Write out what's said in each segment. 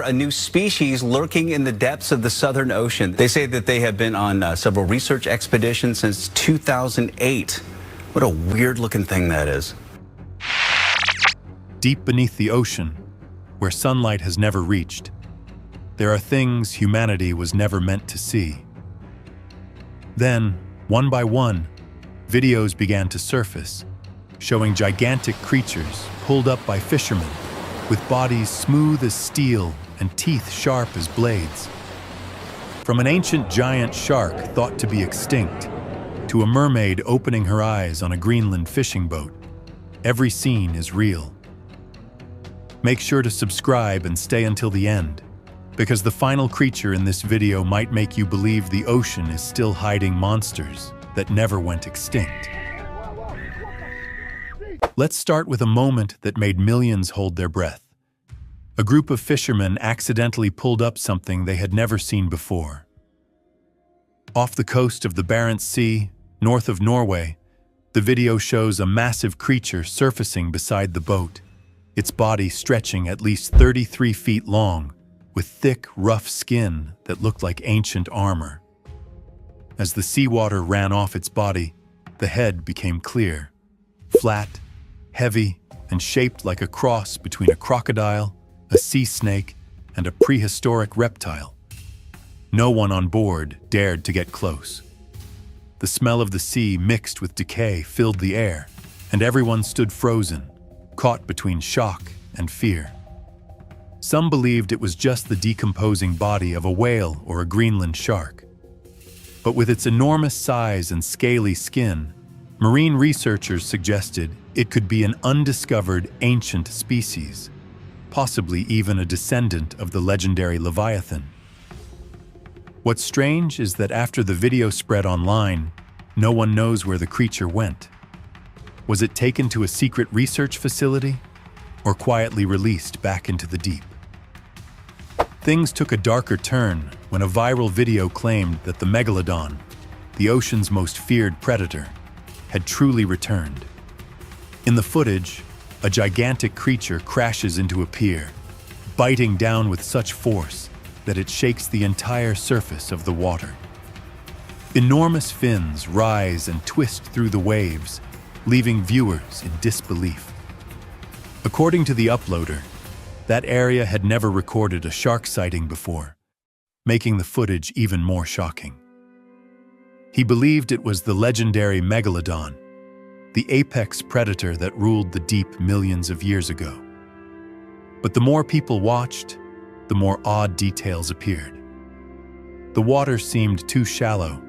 A new species lurking in the depths of the Southern Ocean. They say that they have been on several research expeditions since 2008. What a weird looking thing that is. Deep beneath the ocean, where sunlight has never reached, there are things humanity was never meant to see. Then, one by one, videos began to surface, showing gigantic creatures pulled up by fishermen, with bodies smooth as steel and teeth sharp as blades. From an ancient giant shark thought to be extinct, to a mermaid opening her eyes on a Greenland fishing boat, every scene is real. Make sure to subscribe and stay until the end, because the final creature in this video might make you believe the ocean is still hiding monsters that never went extinct. Let's start with a moment that made millions hold their breath. A group of fishermen accidentally pulled up something they had never seen before. Off the coast of the Barents Sea, north of Norway, the video shows a massive creature surfacing beside the boat, its body stretching at least 33 feet long, with thick, rough skin that looked like ancient armor. As the seawater ran off its body, the head became clear, flat, heavy, and shaped like a cross between a crocodile, a sea snake, and a prehistoric reptile. No one on board dared to get close. The smell of the sea mixed with decay filled the air, and everyone stood frozen, caught between shock and fear. Some believed it was just the decomposing body of a whale or a Greenland shark. But with its enormous size and scaly skin, marine researchers suggested it could be an undiscovered ancient species, possibly even a descendant of the legendary Leviathan. What's strange is that after the video spread online, no one knows where the creature went. Was it taken to a secret research facility, or quietly released back into the deep? Things took a darker turn when a viral video claimed that the megalodon, the ocean's most feared predator, had truly returned. In the footage, a gigantic creature crashes into a pier, biting down with such force that it shakes the entire surface of the water. Enormous fins rise and twist through the waves, leaving viewers in disbelief. According to the uploader, that area had never recorded a shark sighting before, making the footage even more shocking. He believed it was the legendary megalodon, the apex predator that ruled the deep millions of years ago. But the more people watched, the more odd details appeared. The water seemed too shallow,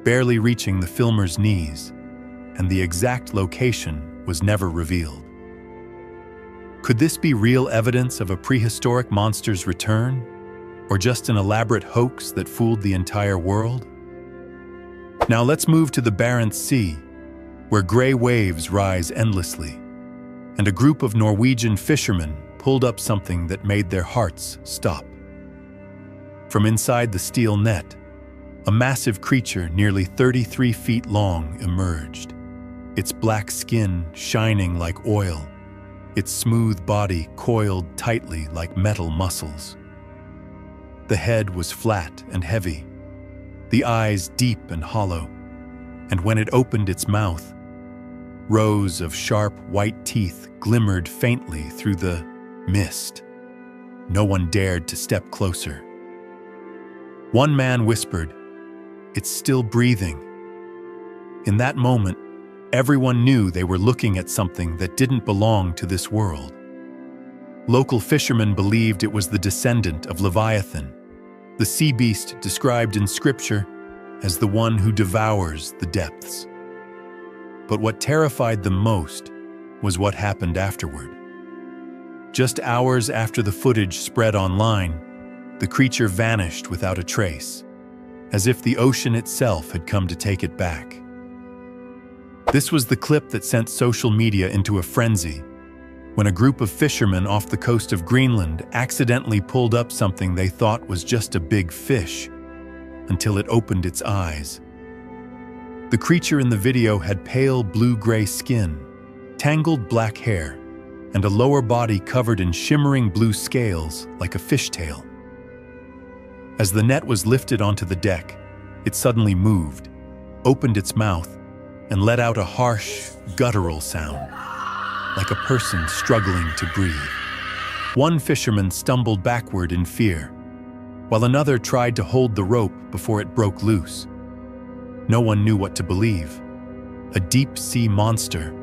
barely reaching the filmer's knees, and the exact location was never revealed. Could this be real evidence of a prehistoric monster's return, or just an elaborate hoax that fooled the entire world? Now let's move to the Barents Sea, where gray waves rise endlessly, and a group of Norwegian fishermen pulled up something that made their hearts stop. From inside the steel net, a massive creature nearly 33 feet long emerged, its black skin shining like oil, its smooth body coiled tightly like metal muscles. The head was flat and heavy, the eyes deep and hollow, and when it opened its mouth, rows of sharp white teeth glimmered faintly through the mist. No one dared to step closer. One man whispered, "It's still breathing." In that moment, everyone knew they were looking at something that didn't belong to this world. Local fishermen believed it was the descendant of Leviathan, the sea beast described in scripture as the one who devours the depths. But what terrified them most was what happened afterward. Just hours after the footage spread online, the creature vanished without a trace, as if the ocean itself had come to take it back. This was the clip that sent social media into a frenzy, when a group of fishermen off the coast of Greenland accidentally pulled up something they thought was just a big fish, until it opened its eyes. The creature in the video had pale blue-gray skin, tangled black hair, and a lower body covered in shimmering blue scales like a fishtail. As the net was lifted onto the deck, it suddenly moved, opened its mouth, and let out a harsh, guttural sound, like a person struggling to breathe. One fisherman stumbled backward in fear, while another tried to hold the rope before it broke loose. No one knew what to believe: a deep-sea monster,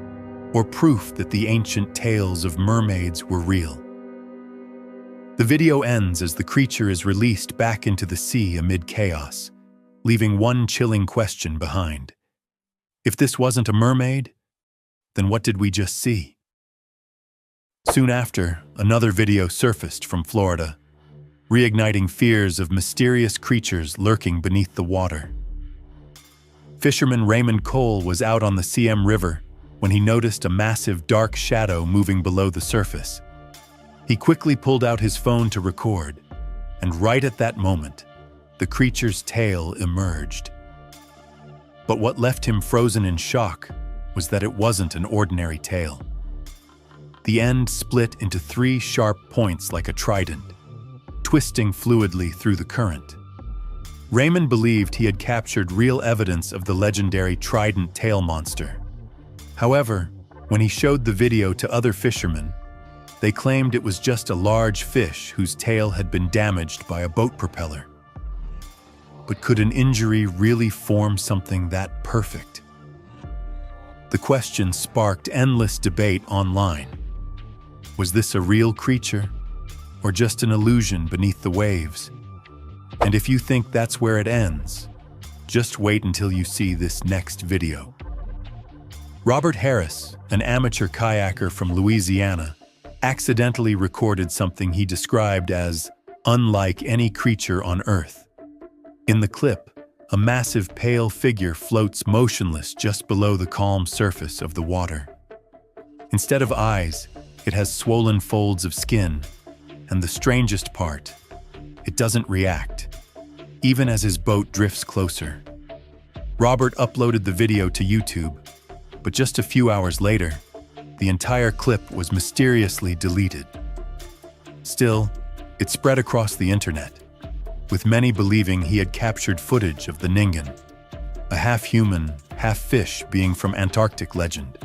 or proof that the ancient tales of mermaids were real. The video ends as the creature is released back into the sea amid chaos, leaving one chilling question behind. If this wasn't a mermaid, then what did we just see? Soon after, another video surfaced from Florida, reigniting fears of mysterious creatures lurking beneath the water. Fisherman Raymond Cole was out on the CM River when he noticed a massive dark shadow moving below the surface. He quickly pulled out his phone to record, and right at that moment, the creature's tail emerged. But what left him frozen in shock was that it wasn't an ordinary tail. The end split into 3 sharp points like a trident, twisting fluidly through the current. Raymond believed he had captured real evidence of the legendary trident tail monster. However, when he showed the video to other fishermen, they claimed it was just a large fish whose tail had been damaged by a boat propeller. But could an injury really form something that perfect? The question sparked endless debate online. Was this a real creature, or just an illusion beneath the waves? And if you think that's where it ends, just wait until you see this next video. Robert Harris, an amateur kayaker from Louisiana, accidentally recorded something he described as unlike any creature on Earth. In the clip, a massive pale figure floats motionless just below the calm surface of the water. Instead of eyes, it has swollen folds of skin, and the strangest part, it doesn't react, even as his boat drifts closer. Robert uploaded the video to YouTube, but just a few hours later, the entire clip was mysteriously deleted. Still, it spread across the internet, with many believing he had captured footage of the Ningen, a half-human, half-fish being from Antarctic legend.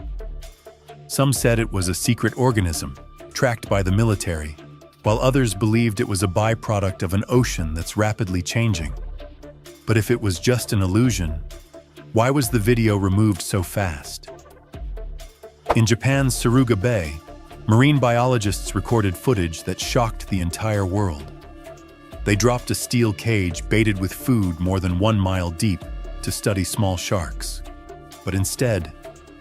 Some said it was a secret organism, tracked by the military, while others believed it was a byproduct of an ocean that's rapidly changing. But if it was just an illusion, why was the video removed so fast? In Japan's Suruga Bay, marine biologists recorded footage that shocked the entire world. They dropped a steel cage baited with food more than 1 mile deep to study small sharks. But instead,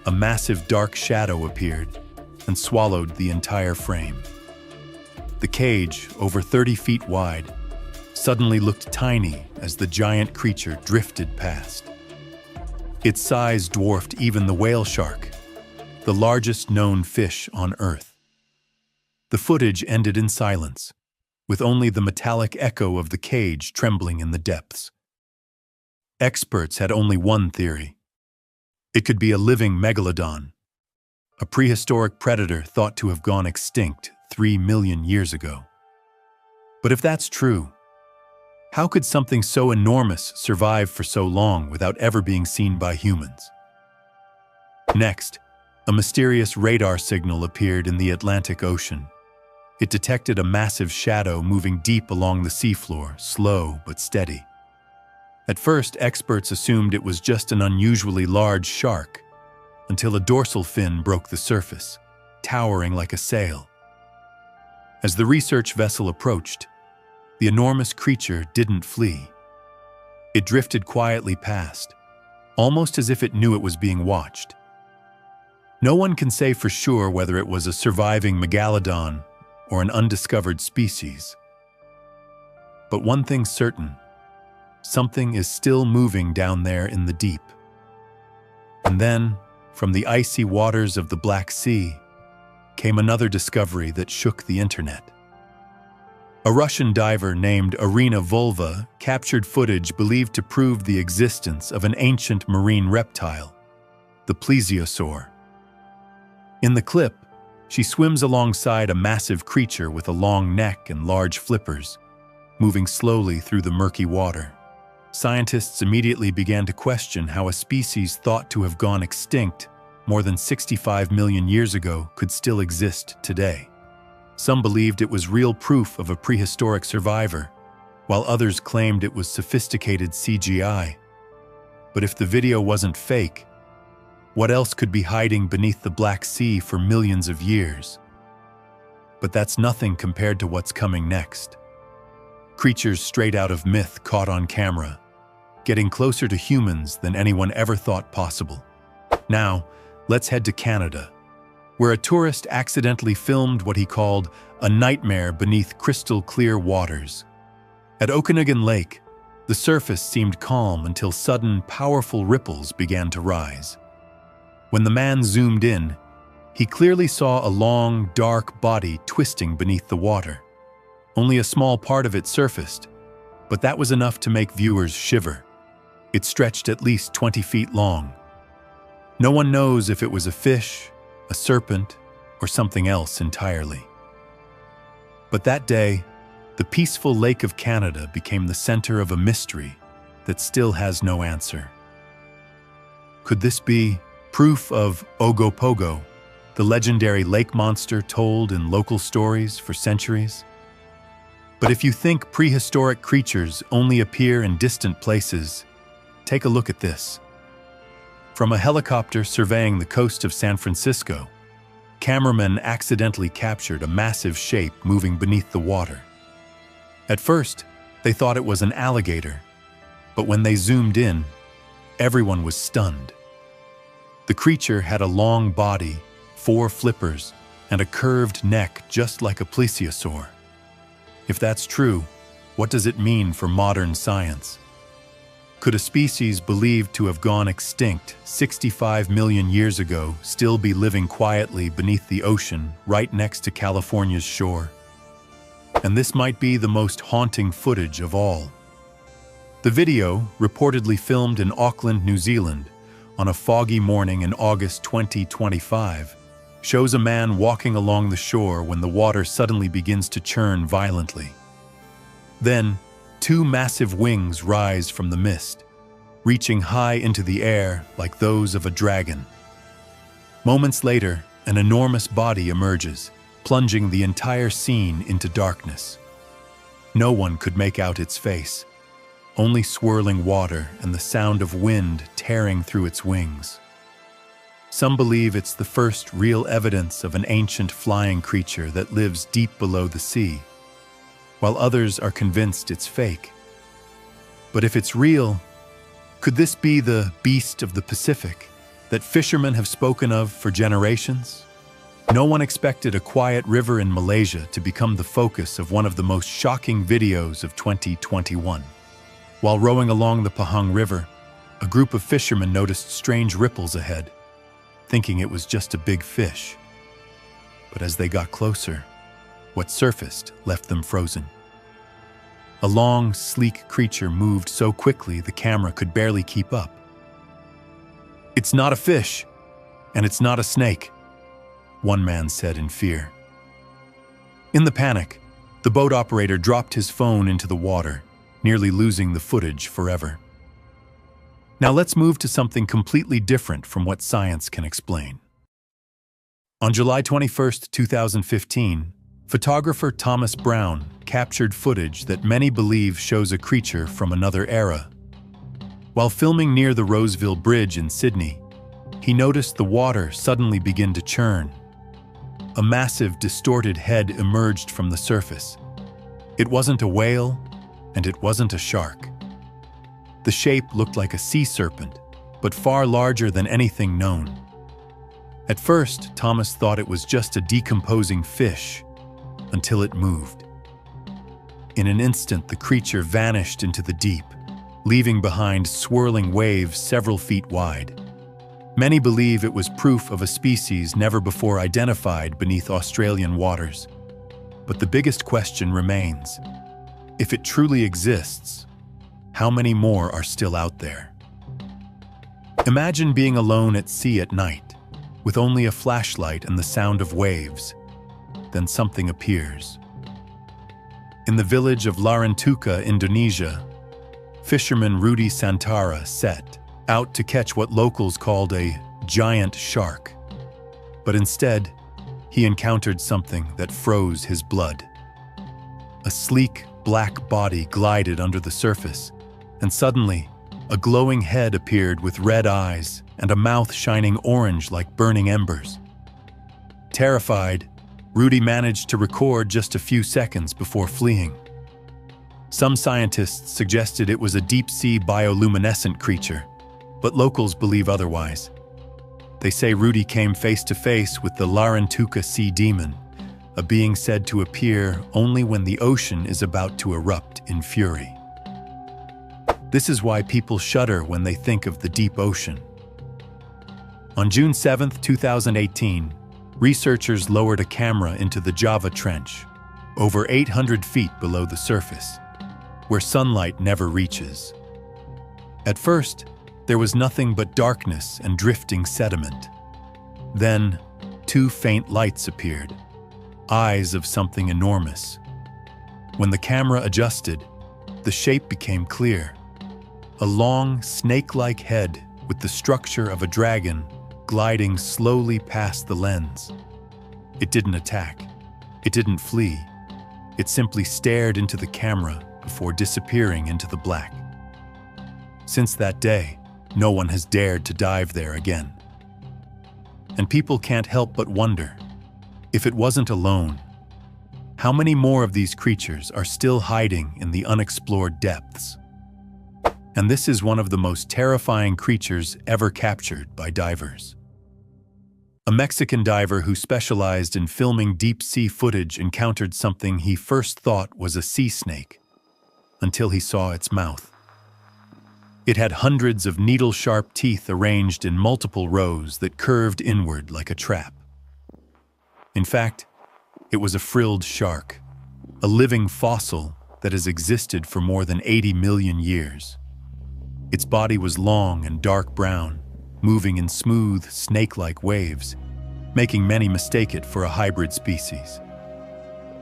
a massive dark shadow appeared and swallowed the entire frame. The cage, over 30 feet wide, suddenly looked tiny as the giant creature drifted past. Its size dwarfed even the whale shark, the largest known fish on Earth. The footage ended in silence, with only the metallic echo of the cage trembling in the depths. Experts had only one theory. It could be a living megalodon, a prehistoric predator thought to have gone extinct 3 million years ago. But if that's true, how could something so enormous survive for so long without ever being seen by humans? Next, a mysterious radar signal appeared in the Atlantic Ocean. It detected a massive shadow moving deep along the seafloor, slow but steady. At first, experts assumed it was just an unusually large shark, until a dorsal fin broke the surface, towering like a sail. As the research vessel approached, the enormous creature didn't flee. It drifted quietly past, almost as if it knew it was being watched. No one can say for sure whether it was a surviving megalodon or an undiscovered species. But one thing's certain: something is still moving down there in the deep. And then, from the icy waters of the Black Sea, came another discovery that shook the internet. A Russian diver named Irina Volva captured footage believed to prove the existence of an ancient marine reptile, the plesiosaur. In the clip, She swims alongside a massive creature with a long neck and large flippers, moving slowly through the murky water. Scientists immediately began to question how a species thought to have gone extinct more than 65 million years ago could still exist today. Some believed it was real proof of a prehistoric survivor, while others claimed it was sophisticated CGI. But if the video wasn't fake, what else could be hiding beneath the Black Sea for millions of years? But that's nothing compared to what's coming next. Creatures straight out of myth caught on camera, getting closer to humans than anyone ever thought possible. Now, let's head to Canada, where a tourist accidentally filmed what he called a nightmare beneath crystal-clear waters. At Okanagan Lake, the surface seemed calm until sudden, powerful ripples began to rise. When the man zoomed in, he clearly saw a long, dark body twisting beneath the water. Only a small part of it surfaced, but that was enough to make viewers shiver. It stretched at least 20 feet long. No one knows if it was a fish, a serpent, or something else entirely. But that day, the peaceful Lake of Canada became the center of a mystery that still has no answer. Could this be proof of Ogopogo, the legendary lake monster told in local stories for centuries? But if you think prehistoric creatures only appear in distant places, take a look at this. From a helicopter surveying the coast of San Francisco, cameramen accidentally captured a massive shape moving beneath the water. At first, they thought it was an alligator, but when they zoomed in, everyone was stunned. The creature had a long body, 4 flippers, and a curved neck just like a plesiosaur. If that's true, what does it mean for modern science? Could a species believed to have gone extinct 65 million years ago still be living quietly beneath the ocean right next to California's shore? And this might be the most haunting footage of all. The video, reportedly filmed in Auckland, New Zealand, on a foggy morning in August 2025, shows a man walking along the shore when the water suddenly begins to churn violently. Then, 2 massive wings rise from the mist, reaching high into the air like those of a dragon. Moments later, an enormous body emerges, plunging the entire scene into darkness. No one could make out its face, only swirling water and the sound of wind tearing through its wings. Some believe it's the first real evidence of an ancient flying creature that lives deep below the sea, while others are convinced it's fake. But if it's real, could this be the beast of the Pacific that fishermen have spoken of for generations? No one expected a quiet river in Malaysia to become the focus of one of the most shocking videos of 2021. While rowing along the Pahang River, a group of fishermen noticed strange ripples ahead, thinking it was just a big fish. But as they got closer, what surfaced left them frozen. A long, sleek creature moved so quickly the camera could barely keep up. "It's not a fish, and it's not a snake," one man said in fear. In the panic, the boat operator dropped his phone into the water, nearly losing the footage forever. Now let's move to something completely different from what science can explain. On July 21, 2015, photographer Thomas Brown captured footage that many believe shows a creature from another era. While filming near the Roseville Bridge in Sydney, he noticed the water suddenly begin to churn. A massive, distorted head emerged from the surface. It wasn't a whale, and it wasn't a shark. The shape looked like a sea serpent, but far larger than anything known. At first, Thomas thought it was just a decomposing fish, until it moved. In an instant, the creature vanished into the deep, leaving behind swirling waves several feet wide. Many believe it was proof of a species never before identified beneath Australian waters. But the biggest question remains: if it truly exists, how many more are still out there? Imagine being alone at sea at night, with only a flashlight and the sound of waves. Then something appears. In the village of Larantuka, Indonesia, fisherman Rudy Santara set out to catch what locals called a giant shark. But instead, he encountered something that froze his blood. A sleek, black body glided under the surface, and suddenly, a glowing head appeared with red eyes and a mouth shining orange like burning embers. Terrified, Rudy managed to record just a few seconds before fleeing. Some scientists suggested it was a deep-sea bioluminescent creature, but locals believe otherwise. They say Rudy came face-to-face with the Larantuka sea demon, a being said to appear only when the ocean is about to erupt in fury. This is why people shudder when they think of the deep ocean. On June 7, 2018, researchers lowered a camera into the Java Trench, over 800 feet below the surface, where sunlight never reaches. At first, there was nothing but darkness and drifting sediment. Then, two faint lights appeared, eyes of something enormous. When the camera adjusted, the shape became clear. A long, snake-like head with the structure of a dragon gliding slowly past the lens. It didn't attack. It didn't flee. It simply stared into the camera before disappearing into the black. Since that day, no one has dared to dive there again. And people can't help but wonder, if it wasn't alone, how many more of these creatures are still hiding in the unexplored depths? And this is one of the most terrifying creatures ever captured by divers. A Mexican diver who specialized in filming deep-sea footage encountered something he first thought was a sea snake, until he saw its mouth. It had hundreds of needle-sharp teeth arranged in multiple rows that curved inward like a trap. In fact, it was a frilled shark, a living fossil that has existed for more than 80 million years. Its body was long and dark brown, moving in smooth, snake-like waves, making many mistake it for a hybrid species.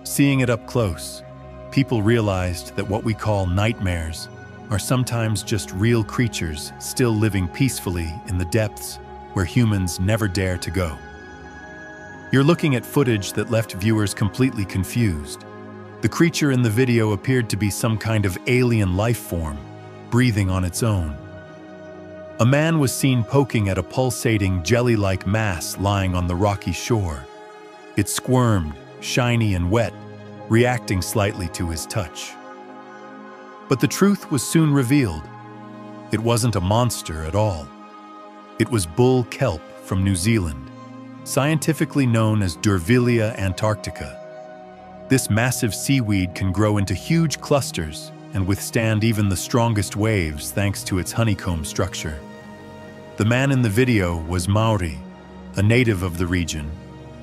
Seeing it up close, people realized that what we call nightmares are sometimes just real creatures still living peacefully in the depths where humans never dare to go. You're looking at footage that left viewers completely confused. The creature in the video appeared to be some kind of alien life form, breathing on its own. A man was seen poking at a pulsating, jelly-like mass lying on the rocky shore. It squirmed, shiny and wet, reacting slightly to his touch. But the truth was soon revealed. It wasn't a monster at all. It was bull kelp from New Zealand, scientifically known as Durvilia antarctica. This massive seaweed can grow into huge clusters and withstand even the strongest waves thanks to its honeycomb structure. The man in the video was Maori, a native of the region,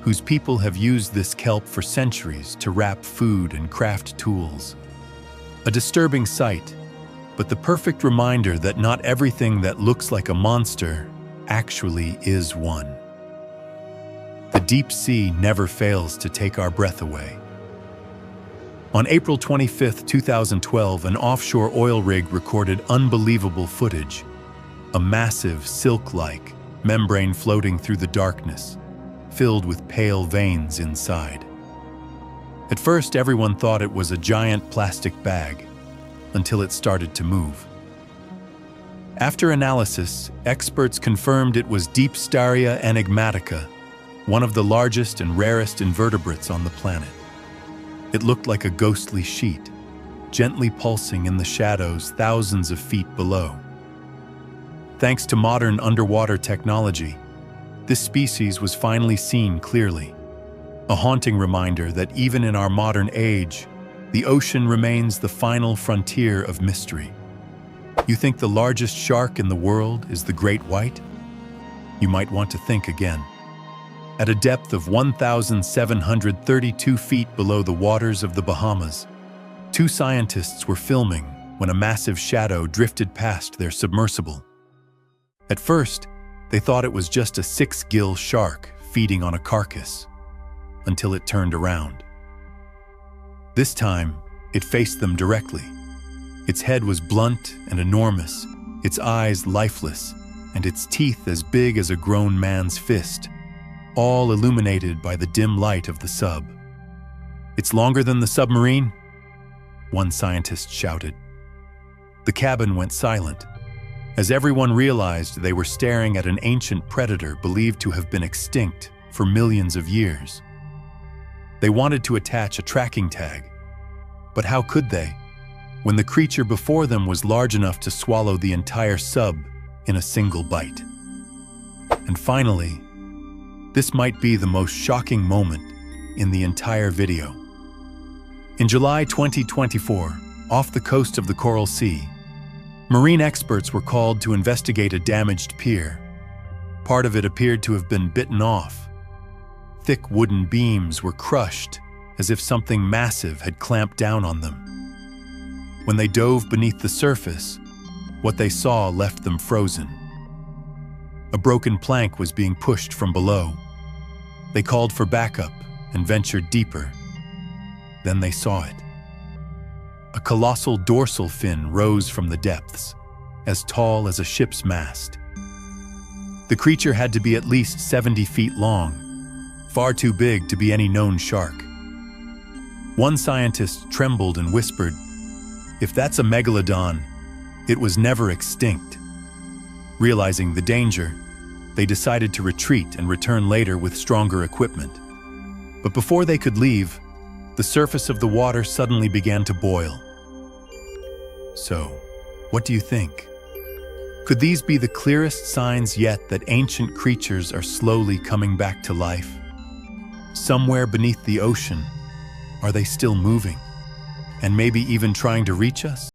whose people have used this kelp for centuries to wrap food and craft tools. A disturbing sight, but the perfect reminder that not everything that looks like a monster actually is one. The deep sea never fails to take our breath away. On April 25, 2012, an offshore oil rig recorded unbelievable footage. A massive, silk-like membrane floating through the darkness, filled with pale veins inside. At first, everyone thought it was a giant plastic bag, until it started to move. After analysis, experts confirmed it was Deepstaria enigmatica, one of the largest and rarest invertebrates on the planet. It looked like a ghostly sheet, gently pulsing in the shadows thousands of feet below. Thanks to modern underwater technology, this species was finally seen clearly, a haunting reminder that even in our modern age, the ocean remains the final frontier of mystery. You think the largest shark in the world is the great white? You might want to think again. At a depth of 1,732 feet below the waters of the Bahamas, two scientists were filming when a massive shadow drifted past their submersible. At first, They thought it was just a 6-gill shark feeding on a carcass, until it turned around. This time, it faced them directly. Its head was blunt and enormous, its eyes lifeless, and its teeth as big as a grown man's fist, all illuminated by the dim light of the sub. "It's longer than the submarine?" one scientist shouted. The cabin went silent, as everyone realized they were staring at an ancient predator believed to have been extinct for millions of years. They wanted to attach a tracking tag, but how could they, when the creature before them was large enough to swallow the entire sub in a single bite? And finally, this might be the most shocking moment in the entire video. In July 2024, off the coast of the Coral Sea, marine experts were called to investigate a damaged pier. Part of it appeared to have been bitten off. Thick wooden beams were crushed as if something massive had clamped down on them. When they dove beneath the surface, what they saw left them frozen. A broken plank was being pushed from below. They called for backup and ventured deeper. Then they saw it. A colossal dorsal fin rose from the depths, as tall as a ship's mast. The creature had to be at least 70 feet long, far too big to be any known shark. One scientist trembled and whispered, "If that's a megalodon, it was never extinct." Realizing the danger, they decided to retreat and return later with stronger equipment. But before they could leave, the surface of the water suddenly began to boil. So, what do you think? Could these be the clearest signs yet that ancient creatures are slowly coming back to life? Somewhere beneath the ocean, are they still moving? And maybe even trying to reach us?